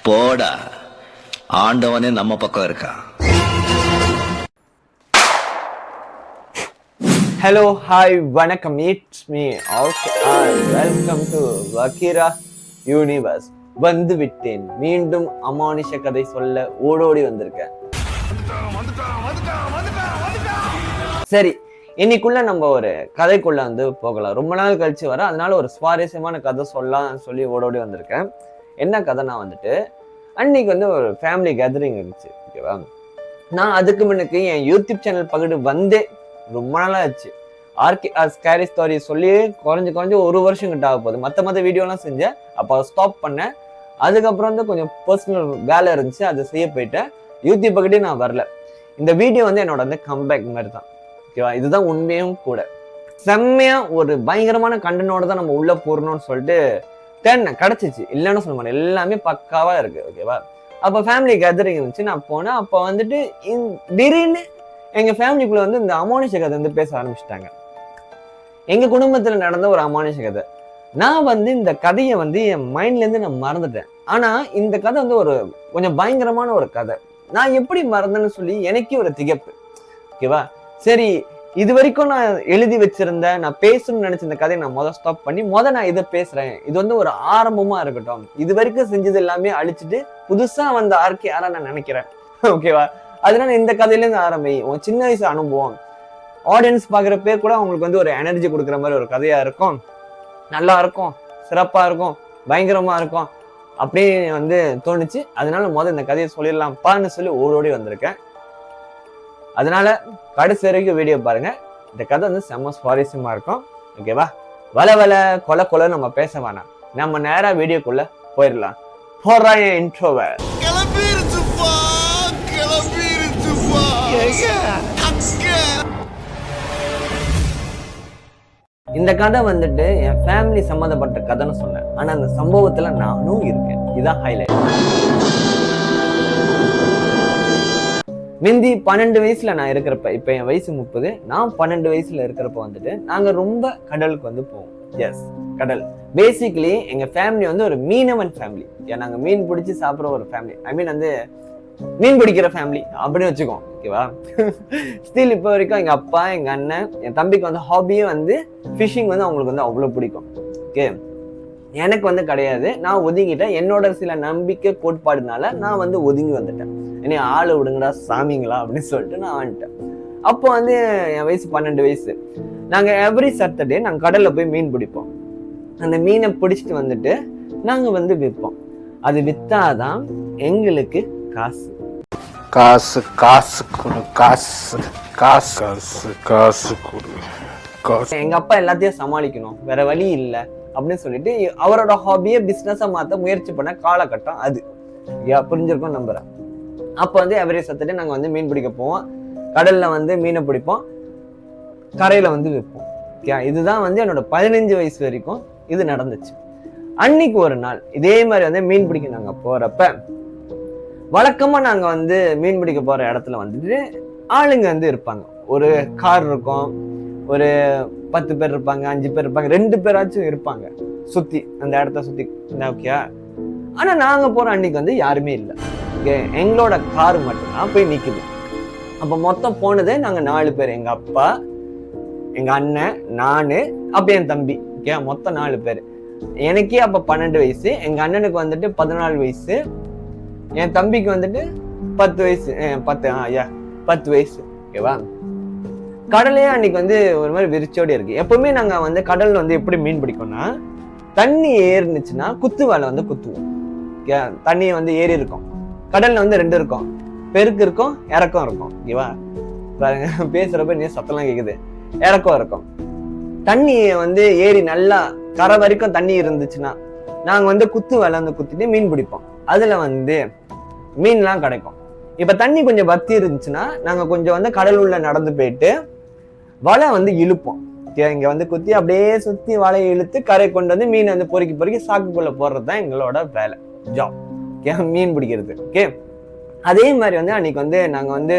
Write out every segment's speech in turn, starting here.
போடா, ஆண்டவனே நம்ம பக்கம் இருக்கா. ஹலோ, ஹாய், வணக்கம். It's me. Okay, welcome to Vakeera universe. வந்து விட்டேன். மீண்டும் அமானுஷ கதை சொல்ல ஓடோடி வந்திருக்கேன். சரி, இன்னைக்குள்ள நம்ம ஒரு கதைக்குள்ள வந்து போகலாம். ரொம்ப நாள் கழிச்சு வர, அதனால ஒரு சுவாரஸ்யமான கதை சொல்லலாம் சொல்லி ஓடோடி வந்திருக்கேன். என்ன கதைனா வந்துட்டு, அன்னைக்கு வந்து ஒரு ஃபேமிலி கேதரிங் இருந்துச்சு. ஓகேவா, நான் அதுக்கு முன்னுக்கு என் யூடியூப் சேனல் பகிட்டு வந்தே ரொம்ப நாளா ஆச்சு. ஸ்கேரி ஸ்டோரி சொல்லி குறைஞ்சு ஒரு வருஷம் கிட்ட ஆக போகுது. மற்ற வீடியோலாம் செஞ்சேன். அப்போ ஸ்டாப் பண்ணேன். அதுக்கப்புறம் வந்து கொஞ்சம் பர்சனல் வேலை இருந்துச்சு, அதை செய்ய போயிட்டேன். யூடியூப் பகிட்டே நான் வரல. இந்த வீடியோ வந்து என்னோட வந்து கம்பேக் மாதிரி தான். ஓகேவா, இதுதான் உண்மையும் கூட. செம்மையா ஒரு பயங்கரமான கண்டனோட தான் நம்ம உள்ள போறணும்னு சொல்லிட்டு தேடினேன். கிடைச்சிச்சு, இல்லைன்னு சொல்ல மாட்டேன். எல்லாமே பக்காவா இருக்கு. ஓகேவா, அப்போ ஃபேமிலி கேதரிங் இருந்துச்சு. நான் போனேன். அப்போ வந்துட்டு திடீர்னு எங்க ஃபேமிலிக்குள்ள வந்து இந்த அமானுஷ கதை வந்து பேச ஆரம்பிச்சிட்டாங்க. எங்க குடும்பத்துல நடந்த ஒரு அமானுஷ கதை. நான் வந்து இந்த கதையை வந்து என் மைண்ட்ல இருந்து நான் மறந்துட்டேன். ஆனா இந்த கதை வந்து ஒரு கொஞ்சம் பயங்கரமான ஒரு கதை. நான் எப்படி மறந்தேன்னு சொல்லி எனக்கே ஒரு திகைப்பு. ஓகேவா, சரி, இது வரைக்கும் நான் எழுதி வச்சிருந்தேன், நான் பேசணும்னு நினைச்ச இந்த கதையை நான் ஸ்டாப் பண்ணி நான் இதை பேசுறேன். இது வந்து ஒரு ஆரம்பமா இருக்கட்டும். இது வரைக்கும் செஞ்சது எல்லாமே அழிச்சிட்டு புதுசா வந்த ஆர்கே யாரா நான் நினைக்கிறேன். ஓகேவா, அதனால இந்த கதையில இருந்து ஆரம்பி. உன் சின்ன வயசு அனுபவம் ஆடியன்ஸ் பாக்குற பேர் கூட அவங்களுக்கு வந்து ஒரு எனர்ஜி கொடுக்குற மாதிரி ஒரு கதையா இருக்கும். நல்லா இருக்கும், சிறப்பா இருக்கும், பயங்கரமா இருக்கும் அப்படின்னு வந்து தோணுச்சு. அதனால இந்த கதையை சொல்லிடலாம்ப்பான்னு சொல்லி ஓடோடி வந்திருக்கேன். அதனால கடைசி வரைக்கும் வீடியோ பாருங்க. இந்த கதை வந்து செம்ம சுவாரஸ்யமா இருக்கும். ஓகேவா, வள கொலை நம்ம பேச வேணாம். நம்ம நேரா வீடியோக்குள்ள போயிடலாம். போடுறா என் இன்ட்ரோவை. இந்த கதை வந்துட்டு என் ஃபேமிலி சம்மந்தப்பட்ட கதைன்னு சொன்னேன். ஆனா அந்த சம்பவத்துல நானும் இருக்கேன். இதான் ஹைலைட். மிந்தி 12 வயசுல நான் இருக்கிறப்ப, இப்ப என் வயசு 30, நான் 12 வயசுல இருக்கிறப்ப வந்துட்டு நாங்க ரொம்ப கடலுக்கு வந்து போவோம். எஸ், கடல். பேசிக்கலி எங்க ஃபேமிலி வந்து ஒரு மீனவன் ஃபேமிலி. நாங்க மீன் பிடிச்சி சாப்பிட்ற ஒரு ஃபேமிலி. ஐ மீன் வந்து மீன் பிடிக்கிற ஃபேமிலி அப்படின்னு வச்சுக்கோம். ஓகேவா, ஸ்டில் இப்போ வரைக்கும் எங்க அப்பா, எங்க அண்ணன், என் தம்பிக்கு வந்து ஹாபியும் வந்து ஃபிஷிங் வந்து அவங்களுக்கு வந்து அவ்வளவு பிடிக்கும். ஓகே, எனக்கு வந்து கிடையாது. நான் ஒதுங்கிட்டேன். என்னோட சில நம்பிக்கை கோட்பாடுனால நான் வந்து ஒதுங்கி வந்துட்டேன். என்னை ஆளு விடுங்கடா சாமிங்களா அப்படின்னு சொல்லிட்டு நான் வந்துட்டேன். அப்போ வந்து என் வயசு 12 வயசு. நாங்க எவ்ரி சாட்டர்டே நாங்க கடல்ல போய் மீன் பிடிப்போம். அந்த மீனை பிடிச்சிட்டு வந்துட்டு நாங்க வந்து விற்போம். அது வித்தாதான் எங்களுக்கு காசு. காசு காசு கொடு, காசு காசு காசு காசு கொடு, காசு. எங்க அப்பா எல்லாத்தையும் சமாளிக்கணும், வேற வழி இல்லை அப்படின்னு சொல்லிட்டு அவரோட ஹாபியை பிசினஸா மாத்த முயற்சி பண்ண காலகட்டம் அது. புரிஞ்சிருக்கும் நம்புறேன். அப்போ வந்து எவரி சாட்டர்டே நாங்க வந்து மீன் பிடிக்க போவோம். கடல்ல வந்து மீனை பிடிப்போம், கரையில வந்து விற்போம். இதுதான் வந்து என்னோட 15 வயசு வரைக்கும் இது நடந்துச்சு. அன்னைக்கு ஒரு நாள் இதே மாதிரி வந்து மீன் பிடிக்க நாங்க போறப்ப, வழக்கமா நாங்க வந்து மீன் பிடிக்க போற இடத்துல வந்துட்டு ஆளுங்க வந்து இருப்பாங்க. ஒரு கார் இருக்கும், ஒரு 10 பேர் இருப்பாங்க, 5 பேர் இருப்பாங்க, 2 பேராச்சும் இருப்பாங்க சுத்தி அந்த இடத்த சுத்தி. ஓகே, ஆனா நாங்க போற அன்னைக்கு வந்து யாருமே இல்லை. ஓகே, எங்களோட கார் மட்டும்தான் போய் நிக்குது. அப்ப மொத்தம் போனதே நாங்க 4 பேர். எங்க அப்பா, எங்க அண்ணன், நானு, அப்ப என் தம்பி. ஓகே, மொத்தம் 4 பேர். எனக்கே அப்ப 12 வயசு, எங்க அண்ணனுக்கு வந்துட்டு 14 வயசு, என் தம்பிக்கு வந்துட்டு 10 வயசு. 10 வயசு. ஓகேவா, கடலே அன்னைக்கு வந்து ஒரு மாதிரி விரிச்சோடி இருக்கு. எப்பவுமே நாங்க வந்து கடல்ல வந்து எப்படி மீன் பிடிக்கோம்னா, தண்ணி ஏறினுச்சுன்னா குத்து வேலை வந்து குத்துவோம். தண்ணி வந்து ஏறி இருக்கும். கடல்ல வந்து 2 இருக்கும், பெருக்கு இருக்கும், இறக்கம் இருக்கும். ஓகேவா, பேசுறப்ப நீ சத்தம்லாம் கேக்குது. இறக்கம் இருக்கும். தண்ணி வந்து ஏறி நல்லா கரை வரைக்கும் தண்ணி இருந்துச்சுன்னா நாங்க வந்து குத்து வேலை வந்து குத்திட்டு மீன் பிடிப்போம். அதுல வந்து மீன்லாம் கிடைக்கும். இப்ப தண்ணி கொஞ்சம் வத்தி இருந்துச்சுன்னா நாங்க கொஞ்சம் வந்து கடல் உள்ள நடந்து போயிட்டு வலை வந்து இழுப்போம். இங்க வந்து குத்தி அப்படியே சுத்தி வலையை இழுத்து கரை கொண்டு வந்து மீன் வந்து பொறுக்கி சாக்குக்குள்ள போடுறதுதான் எங்களோட வேலை, ஜாப். மீன் பிடிக்கிறது. ஓகே, அதே மாதிரி வந்து அன்னைக்கு வந்து நாங்க வந்து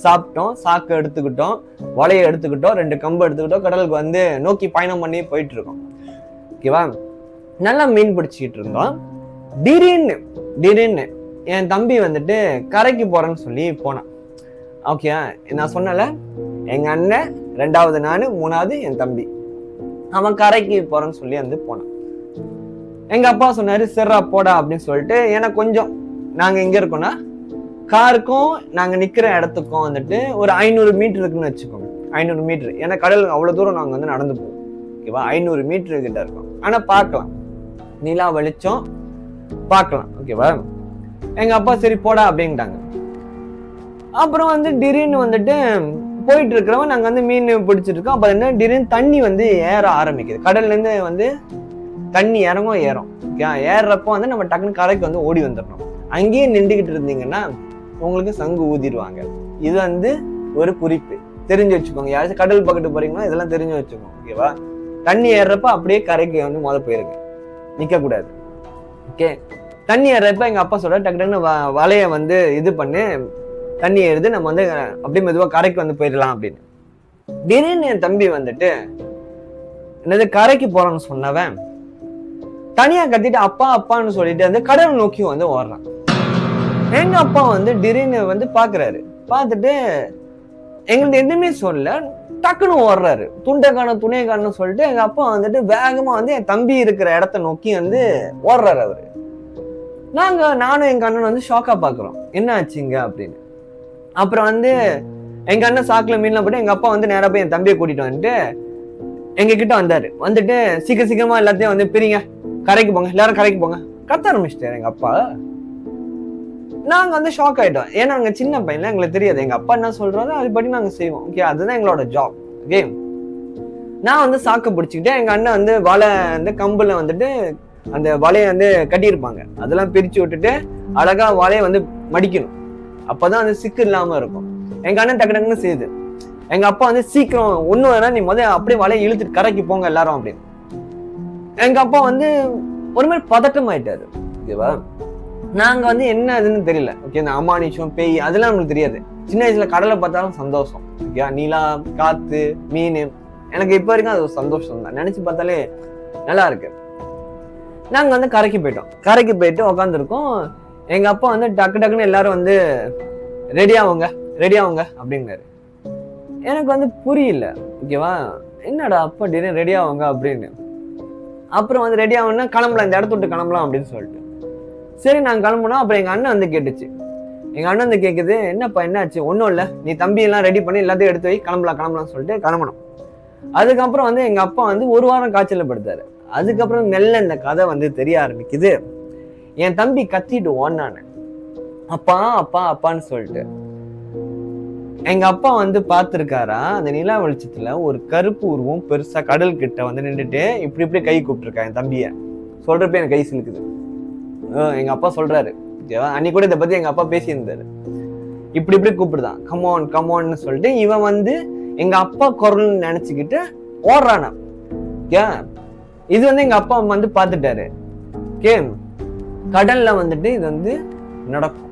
சாப்பிட்டோம், சாக்கு எடுத்துக்கிட்டோம், வலையை எடுத்துக்கிட்டோம், 2 கம்பு எடுத்துக்கிட்டோம், கடலுக்கு வந்து நோக்கி பயணம் பண்ணி போயிட்டு இருக்கோம். ஓகேவா, நல்லா மீன் பிடிச்சிக்கிட்டு இருந்தோம். திடீர்னு என் தம்பி வந்துட்டு கரைக்கு போறேன்னு சொல்லி போனான். ஓகே, நான் சொன்னல எங்க அண்ணன், 2வது நானு, 3வது என் தம்பி. அவன் கரைக்கு போறேன்னு சொல்லி வந்து போனான். எங்க அப்பா சொன்னாரு சரிடா போடா அப்படின்னு சொல்லிட்டு, ஏன்னா கொஞ்சம் நாங்க எங்க இருக்கோம்னா காருக்கும் நாங்க நிக்கிற இடத்துக்கும் வந்துட்டு ஒரு 500 மீட்டர் இருக்குன்னு வச்சுக்கோங்க. 500 மீட்டர், ஏன்னா கடல் அவ்வளவு தூரம் நாங்க வந்து நடந்து போவோம். ஓகேவா, 500 மீட்டர் கிட்ட இருக்கோம். ஆனா பார்க்கலாம், நிலா வெளிச்சம் பார்க்கலாம். ஓகேவா, எங்க அப்பா சரி போடா அப்படின்ட்டாங்க. அப்புறம் வந்து திடீர்னு வந்துட்டு போயிட்டு இருக்கிறவன் நாங்க வந்து மீன் பிடிச்சிட்டு இருக்கோம். அப்ப என்ன திடீர்னு தண்ணி வந்து ஏற ஆரம்பிக்குது. கடல்ல இருந்து வந்து தண்ணி ஏறும். ஏறுறப்போ வந்து நம்ம டக்குனு கரைக்கு வந்து ஓடி வந்துடணும். அங்கேயே நின்றுகிட்டு இருந்தீங்கன்னா உங்களுக்கு சங்கு ஊதிடுவாங்க. இது வந்து ஒரு குறிப்பு, தெரிஞ்சு வச்சுக்கோங்க. யாராச்சும் கடல் பக்கத்து போறீங்கன்னா இதெல்லாம் தெரிஞ்சு வச்சுக்கோங்க. ஓகேவா, தண்ணி ஏறுறப்ப அப்படியே கரைக்கு வந்து போயிருக்கு, நிக்க கூடாது. ஓகே, தண்ணி ஏறப்ப எங்க அப்பா சொல்ற டக்கு டக்குன்னு வலைய வந்து இது பண்ணி தண்ணி ஏறுது, நம்ம வந்து அப்படியே மெதுவா கரைக்கு வந்து போயிடலாம் அப்படின்னு. திடீர்னு என் தம்பி வந்துட்டு என்னது கரைக்கு போறான்னு சொன்னவன் தனியா கத்திட்டு அப்பா அப்பான்னு சொல்லிட்டு வந்து கடல் நோக்கி வந்து ஓடுறான். எங்க அப்பா வந்து திடீர்னு வந்து பாக்குறாரு. பார்த்துட்டு எங்களுக்கு எதுவுமே சொல்ல, டக்குன்னு ஓடுறாரு. துணையை காணும் சொல்லிட்டு எங்க அப்பா வந்துட்டு வேகமா வந்து என் தம்பி இருக்கிற இடத்த நோக்கி வந்து ஓடுறாரு அவரு. நானும் எங்க அண்ணன் வந்து ஷாக்கா பாக்குறோம், என்ன ஆச்சுங்க அப்படின்னு. அப்புறம் வந்து எங்க அண்ணன் சாக்குல மீன்லாம் போட்டு எங்க அப்பா வந்து நேரா போய் என் தம்பியை கூட்டிட்டு வந்துட்டு எங்க கிட்ட வந்தாரு. வந்துட்டு சீக்கிரமா எல்லாத்தையும் வந்து பிரிங்க, கரைக்கு போங்க, எல்லாரும் கரைக்கு போங்க கத்த ஆரம்பிச்சிட்டாரு எங்க அப்பா. நாங்க வந்து ஷாக் ஆயிட்டோம், ஏன்னா நாங்க சின்ன பையன்ல எங்களுக்கு தெரியாது. எங்க அப்பா என்ன சொல்றாரோ அதுபடி நாங்க செய்வோம். ஓகே, அதுதான் எங்களோட ஜாப். ஓகே, நான் வந்து சாக்க பிடிச்சிக்கிட்டேன். எங்க அண்ணன் வந்து வலை வந்து கம்புல வந்துட்டு அந்த வலையை வந்து கட்டியிருப்பாங்க, அதெல்லாம் பிரிச்சு விட்டுட்டு அழகா வலையை வந்து மடிக்கணும். அப்பதான் அந்த சிக்கு இல்லாம இருக்கும். எங்க அண்ணன் டக்கு டக்குன்னு செய்யுது. எங்க அப்பா வந்து சீக்கிரம் ஒண்ணும் வேணா, நீ முதல்ல அப்படியே வலையை இழுத்துட்டு கரைக்கு போங்க எல்லாரும் அப்படின்னு. எங்க அப்பா வந்து ஒரு மாதிரி பதட்டம் ஆயிட்டாரு. ஓகேவா, நாங்க வந்து என்ன அதுன்னு தெரியல. ஓகே, இந்த அமானுஷம் பேய் அதெல்லாம் நம்மளுக்கு தெரியாது. சின்ன வயசுல கடலை பார்த்தாலும் சந்தோஷம். ஓகே, நிலா, காத்து, மீன், எனக்கு இப்ப வரைக்கும் அது ஒரு சந்தோஷம் தான். நினைச்சு பார்த்தாலே நல்லா இருக்கு. நாங்க வந்து கரைக்கு போயிட்டு உக்காந்துருக்கோம். எங்க அப்பா வந்து டக்கு டக்குன்னு எல்லாரும் வந்து ரெடி ஆகுங்க அப்படின்னாரு. எனக்கு வந்து புரியல. ஓகேவா, என்னடா அப்பா திடீர்னு ரெடி ஆகுங்க அப்படின்னு. அப்புறம் வந்து ரெடி ஆகுன்னா கிளம்பலாம், இந்த இடத்த விட்டு கிளம்பலாம் அப்படின்னு சொல்லிட்டு சரி நாங்க கிளம்புனோம். அப்புறம் எங்க அண்ணன் வந்து கேட்டுச்சு. எங்க அண்ணன் வந்து கேக்குது, என்னப்பா என்னாச்சு? ஒன்றும் இல்லை, நீ தம்பி எல்லாம் ரெடி பண்ணி எல்லாத்தையும் எடுத்து வை, கிளம்பலாம்னு சொல்லிட்டு கிளம்பணும். அதுக்கப்புறம் வந்து எங்க அப்பா வந்து 1 வாரம் காய்ச்சல படுத்தாரு. அதுக்கப்புறம் மெல்ல இந்த கதை வந்து தெரிய ஆரம்பிக்குது. என் தம்பி கத்திட்டு ஓடினானு, அப்பா அப்பா அப்பான்னு சொல்லிட்டு. எங்க அப்பா வந்து பார்த்திருக்காரா, அந்த நிலா வெளிச்சத்துல ஒரு கருப்பு உருவம் பெருசா கடல் கிட்ட வந்து நின்றுட்டு இப்படி கை கூப்பிட்டுருக்கா என் தம்பிய. சொல்றப்ப எனக்கு கை சிலுக்குது. எங்க அப்பா சொல்றாரு. அன்னைக்கு கூட இதை பத்தி எங்க அப்பா பேசியிருந்தாரு. இப்படி கூப்பிடுதான், கமோன்னு சொல்லிட்டு இவன் வந்து எங்க அப்பா குரல் நினைச்சுக்கிட்டு ஓடுறானா. இது வந்து எங்க அப்பா வந்து பாத்துட்டாரு. கடல்ல வந்துட்டு இது வந்து நடக்கும்.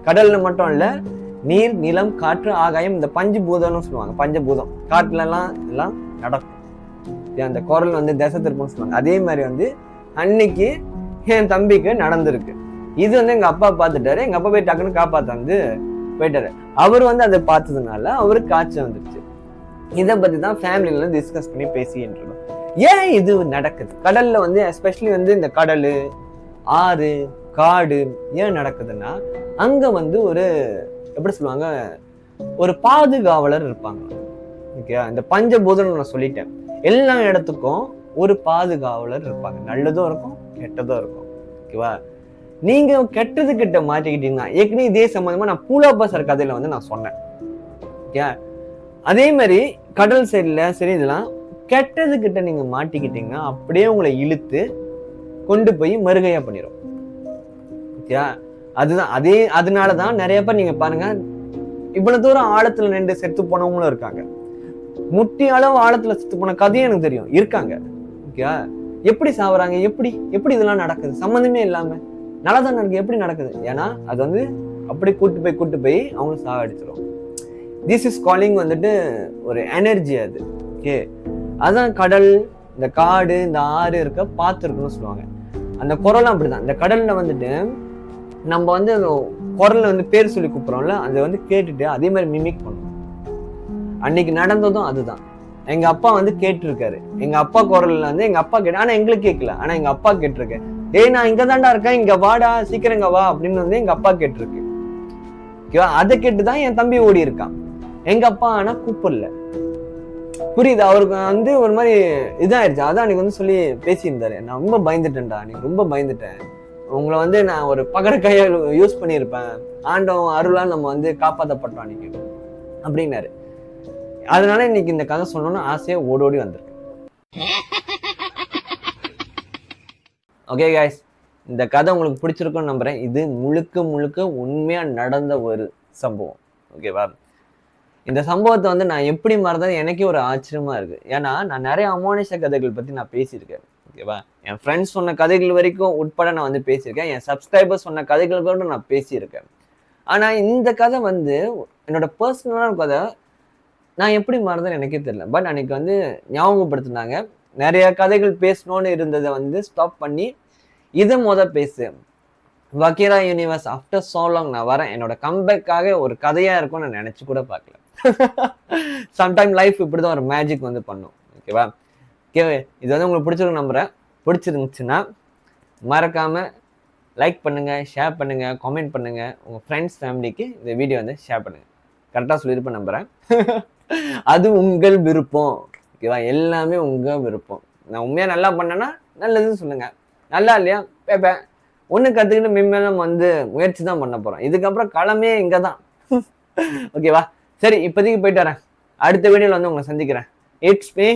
கடல்ல மட்டும் இல்ல, நீர், நிலம், காற்று, ஆகாயம், இந்த பஞ்சபூதம்னு சொல்லுவாங்க. பஞ்சபூதம் காட்டுல எல்லாம் நடக்கும். அந்த குரல் வந்து திசை திருப்பம்னு சொல்லுவாங்க. அதே மாதிரி வந்து அன்னைக்கு என் தம்பிக்கு நடந்திருக்கு. இது வந்து எங்க அப்பா பார்த்துட்டாரு. எங்க அப்பா போய் டக்குன்னு காப்பாத்த வந்து போயிட்டாரு. அவர் வந்து அதை பார்த்ததுனால அவருக்கு காய்ச்சல் வந்துருச்சு. இதை பத்தி தான் ஃபேமிலியில டிஸ்கஸ் பண்ணி பேசிட்டு இருக்கோம். ஏன் இது நடக்குது கடல்ல வந்து, எஸ்பெஷலி வந்து இந்த கடல், ஆறு, காடு ஏன் நடக்குதுன்னா, அங்க வந்து ஒரு எப்படி சொல்லுவாங்க, ஒரு பாதுகாவலர் இருப்பாங்க. ஓகே, இந்த பஞ்சபூதம் நான் சொல்லிட்டேன். எல்லா இடத்துக்கும் ஒரு பாதுகாவலர் இருப்பாங்க. நல்லதும் இருக்கும், கெட்டதும் இருக்கும். ஓகேவா, நீங்க கெட்டது கிட்ட மாட்டிக்கிட்டீங்கன்னா, ஏற்கனவே இதே சம்பந்தமா நான் பூலாபாசர் கதையில வந்து நான் சொன்னேன். ஓகே, அதே மாதிரி கடல் சைடுல சரி இதெல்லாம் கெட்டது கிட்ட நீங்க மாட்டிக்கிட்டீங்கன்னா அப்படியே உங்களை இழுத்து கொண்டு போய் மறுகையா பண்ணிடும். ஓகே, அதுதான் அதனாலதான் நிறைய பேர் நீங்க பாருங்க, இவ்வளவு தூரம் ஆழத்துல நின்று செத்து போனவங்களும் இருக்காங்க. முட்டி அளவு ஆழத்துல செத்து போன கதையும் எனக்கு தெரியும், இருக்காங்க. ஓகே, எப்படி சாவுறாங்க, எப்படி இதெல்லாம் நடக்குது சம்பந்தமே இல்லாம நல்லதான் நடக்குது, எப்படி நடக்குது? ஏன்னா அது வந்து அப்படி கூட்டு போய் அவங்க சாகடிச்சிடும். திஸ் இஸ் காலிங் வந்துட்டு ஒரு எனர்ஜி அது. ஓகே, அதான் கடல், இந்த காடு, இந்த ஆறு இருக்க பார்த்துருக்குன்னு சொல்லுவாங்க. அந்த குரலும் அப்படிதான். இந்த கடல்ல வந்துட்டு நம்ம வந்து குரல்ல வந்து பேர் சொல்லி கூப்பிடுறோம்ல, அதை வந்து கேட்டுட்டு அதே மாதிரி மிமிக் பண்ணும். அன்னைக்கு நடந்ததும் அதுதான். எங்க அப்பா வந்து கேட்டிருக்காரு. எங்க அப்பா குரல்ல வந்து எங்க அப்பா கேட்டு, ஆனா எங்களுக்கு கேட்கல, ஆனா எங்க அப்பா கேட்டிருக்கேன். டேய் நான் இங்க தாண்டா இருக்கேன், இங்க வாடா, சீக்கிரம் இங்க வா அப்படின்னு வந்து எங்க அப்பா கேட்டிருக்கு. ஓகேவா? அதை கேட்டுதான் என் தம்பி ஓடி இருக்கான். எங்க அப்பா ஆனா கூப்பிடல. புரியுது? அவருக்கு வந்து ஒரு மாதிரி இதாயிருச்சு. அதான் அன்னைக்கு வந்து சொல்லி பேசியிருந்தாரு, நான் ரொம்ப பயந்துட்டேன்டா, நீ ரொம்ப பயந்துட்டேன், உங்களை வந்து நான் ஒரு பகட கையை யூஸ் பண்ணியிருப்பேன், ஆண்டவன் அருளால் நம்ம வந்து காப்பாற்றப்பட்டோம் அன்னைக்கு அப்படின்னாரு. அதனால இன்னைக்கு இந்த கதை சொல்லணும்னு ஆசையா ஓடோடி வந்திருக்கு. ஓகே கைஸ், இந்த கதை உங்களுக்கு பிடிச்சிருக்கும்னு நம்புறேன். இது முழுக்க முழுக்க உண்மையா நடந்த ஒரு சம்பவம். ஓகேவா? இந்த சம்பவத்தை வந்து நான் எப்படி மறந்தது எனக்கே ஒரு ஆச்சரியமா இருக்கு. ஏன்னா நான் நிறைய அமானுஷ கதைகள் பத்தி நான் பேசியிருக்கேன். ஓகேவா? என் ஃப்ரெண்ட்ஸ் சொன்ன கதைகள் வரைக்கும் உட்பட நான் வந்து பேசியிருக்கேன். என் சப்ஸ்கிரைபர்ஸ் சொன்ன கதைகள் கூட நான் பேசியிருக்கேன். ஆனா இந்த கதை வந்து என்னோட பர்சனலான கதை. நான் எப்படி மறந்தேன்னு எனக்கே தெரியல. பட் அன்னைக்கு வந்து ஞாபகப்படுத்தினாங்க. நிறைய கதைகள் பேசணும்னு இருந்ததை வந்து ஸ்டாப் பண்ணி இதை பேசு, வக்கீரா யூனிவர்ஸ் ஆஃப்டர் சோ லாங் நான் வரேன், என்னோட கம்பேக்காக ஒரு கதையா இருக்கும் நான் நினைச்சு கூட பார்க்கல. சம்டைம் லைஃப் இப்படிதான் ஒரு மேஜிக் வந்து பண்ணும். ஓகேவா? ஓகே, இது வந்து உங்களுக்கு பிடிச்சிருக்கு நம்புறேன். பிடிச்சிருந்துச்சுன்னா மறக்காம லைக் பண்ணுங்க, ஷேர் பண்ணுங்க, கமெண்ட் பண்ணுங்க, உங்க ஃப்ரெண்ட்ஸ் ஃபேமிலிக்கு இந்த வீடியோ வந்து ஷேர் பண்ணுங்க. கரெக்டாக சொல்லியிருப்பேன் நம்புறேன். அது உங்கள் விருப்பம். ஓகேவா? எல்லாமே உங்க விருப்பம். நான் உண்மையா நல்லா பண்ணேன்னா நல்லதுன்னு சொல்லுங்க, நல்லா இல்லையா பேப்பேன். ஒன்று கற்றுக்கிட்டு மேலும் நம்ம வந்து முயற்சி தான் பண்ண போறோம். இதுக்கப்புறம் களமே இங்கே தான். ஓகேவா? சரி, இப்போதைக்கு போயிட்டு வரேன். அடுத்த வீடியோவில் வந்து உங்களை சந்திக்கிறேன். It's me